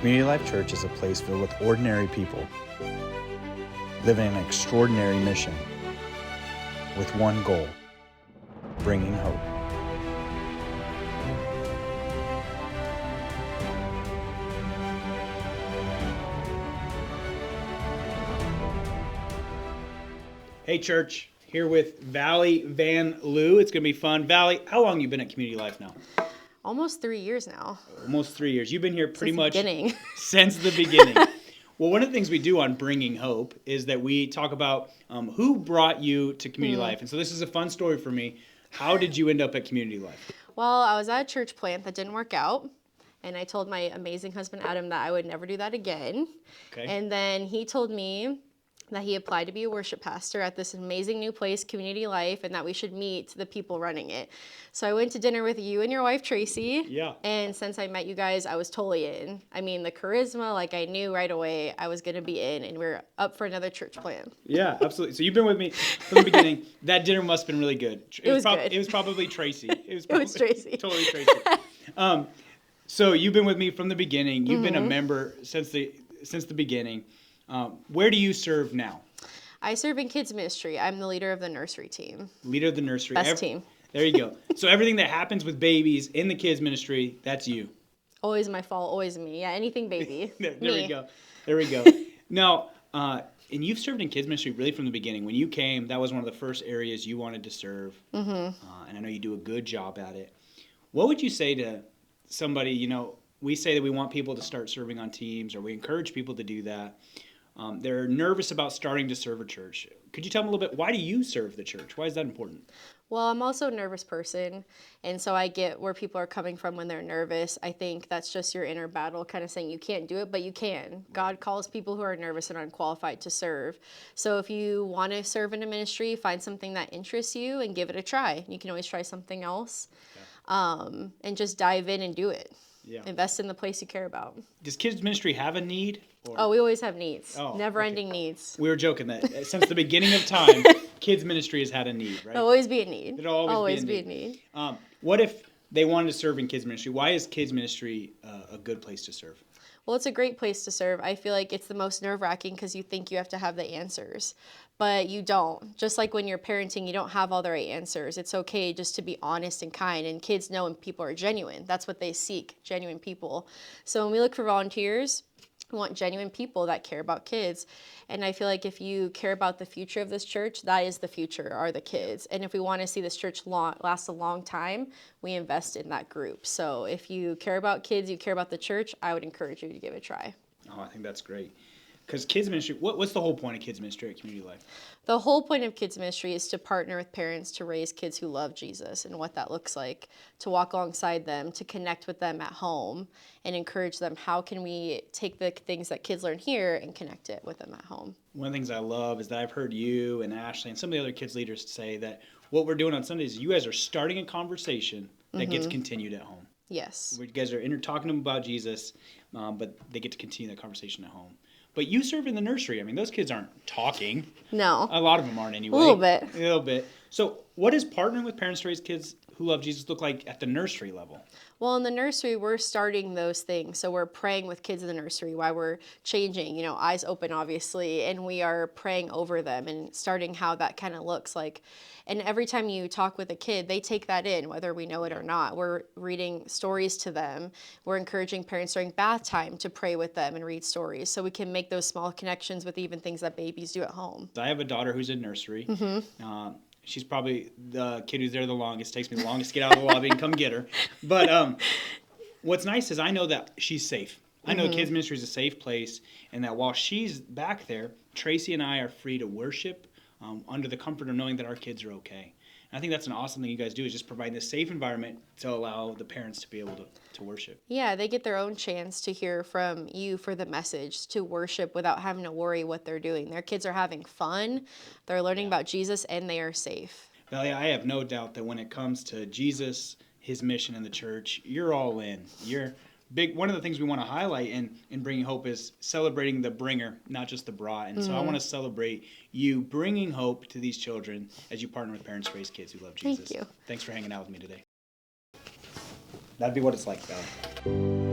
Community Life Church is a place filled with ordinary people living an extraordinary mission with one goal: bringing hope. Hey church, here with Vallie Van Loo. It's going to be fun. Vallie, how long have you been at Community Life now? Almost 3 years now. Almost 3 years. You've been here pretty much beginning. Since the beginning. Well, one of the things we do on Bringing Hope is that we talk about who brought you to Community Life. And so this is a fun story for me. How did you end up at Community Life? Well, I was at a church plant that didn't work out. And I told my amazing husband, Adam, that I would never do that again. Okay. And then he told me that he applied to be a worship pastor at this amazing new place, Community Life, and that we should meet the people running it. So I went to dinner with you and your wife, Tracy. Yeah. And since I met you guys, I was totally in. I mean, the charisma, like I knew right away I was going to be in, and we're up for another church plant. Yeah, absolutely. So you've been with me from the beginning. That dinner must have been really good. It was good. It was probably Tracy. It was Tracy. Totally Tracy. So you've been with me from the beginning. You've been a member since the beginning. Where do you serve now? I serve in kids ministry. I'm the leader of the nursery team. Leader of the nursery. Best team. There you go. So everything that happens with babies in the kids ministry, that's you. Always my fault, always me. Yeah, anything baby. There we go. There we go. Now, and you've served in kids ministry really from the beginning. When you came, that was one of the first areas you wanted to serve. And I know you do a good job at it. What would you say to somebody, we say that we want people to start serving on teams, or we encourage people to do that. They're nervous about starting to serve a church. Could you tell them a little bit, why do you serve the church? Why is that important? Well, I'm also a nervous person, and so I get where people are coming from when they're nervous. I think that's just your inner battle kind of saying you can't do it, but you can. God calls people who are nervous and unqualified to serve. So if you want to serve in a ministry, find something that interests you and give it a try. You can always try something else, and just dive in and do it. Yeah. Invest in the place you care about. Does kids ministry have a need? Oh, we always have needs. Never-ending needs. We were joking that since the beginning of time, kids ministry has had a need, right? There'll always be a need. There'll always be a need. What if they wanted to serve in kids ministry? Why is kids ministry a good place to serve? Well, it's a great place to serve. I feel like it's the most nerve-wracking because you think you have to have the answers, but you don't. Just like when you're parenting, you don't have all the right answers. It's okay just to be honest and kind, and kids know when people are genuine. That's what they seek, genuine people. So when we look for volunteers, we want genuine people that care about kids. And I feel like if you care about the future of this church, that is the future, are the kids. And if we want to see this church last a long time, we invest in that group. So if you care about kids, you care about the church, I would encourage you to give it a try. Oh, I think that's great. Because kids ministry, what's the whole point of kids ministry at Community Life? The whole point of kids ministry is to partner with parents to raise kids who love Jesus, and what that looks like, to walk alongside them, to connect with them at home, and encourage them. How can we take the things that kids learn here and connect it with them at home? One of the things I love is that I've heard you and Ashley and some of the other kids leaders say that what we're doing on Sundays is you guys are starting a conversation that gets continued at home. Yes. You guys are talking to them about Jesus, but they get to continue that conversation at home. But you serve in the nursery. I mean, those kids aren't talking. No. A lot of them aren't anyway. A little bit. A little bit. So what does partnering with parents to raise kids who love Jesus look like at the nursery level? Well, in the nursery, we're starting those things. So we're praying with kids in the nursery while we're changing, eyes open, obviously, and we are praying over them and starting how that kind of looks like. And every time you talk with a kid, they take that in, whether we know it or not. We're reading stories to them. We're encouraging parents during bath time to pray with them and read stories so we can make those small connections with even things that babies do at home. I have a daughter who's in nursery. She's probably the kid who's there the longest. Takes me the longest to get out of the lobby and come get her. But what's nice is I know that she's safe. I know kids ministry is a safe place, and that while she's back there, Tracy and I are free to worship under the comfort of knowing that our kids are okay. And I think that's an awesome thing you guys do, is just provide this safe environment to allow the parents to be able to worship. Yeah, they get their own chance to hear from you for the message, to worship without having to worry what they're doing. Their kids are having fun, they're learning about Jesus, and they are safe. Vallie, I have no doubt that when it comes to Jesus, his mission in the church, you're all in. You're big. One of the things we want to highlight in Bringing Hope is celebrating the bringer, not just the brought. And so I want to celebrate you bringing hope to these children as you partner with parents to raise kids who love Jesus. Thank you. Thanks for hanging out with me today. That'd be what it's like, Vallie.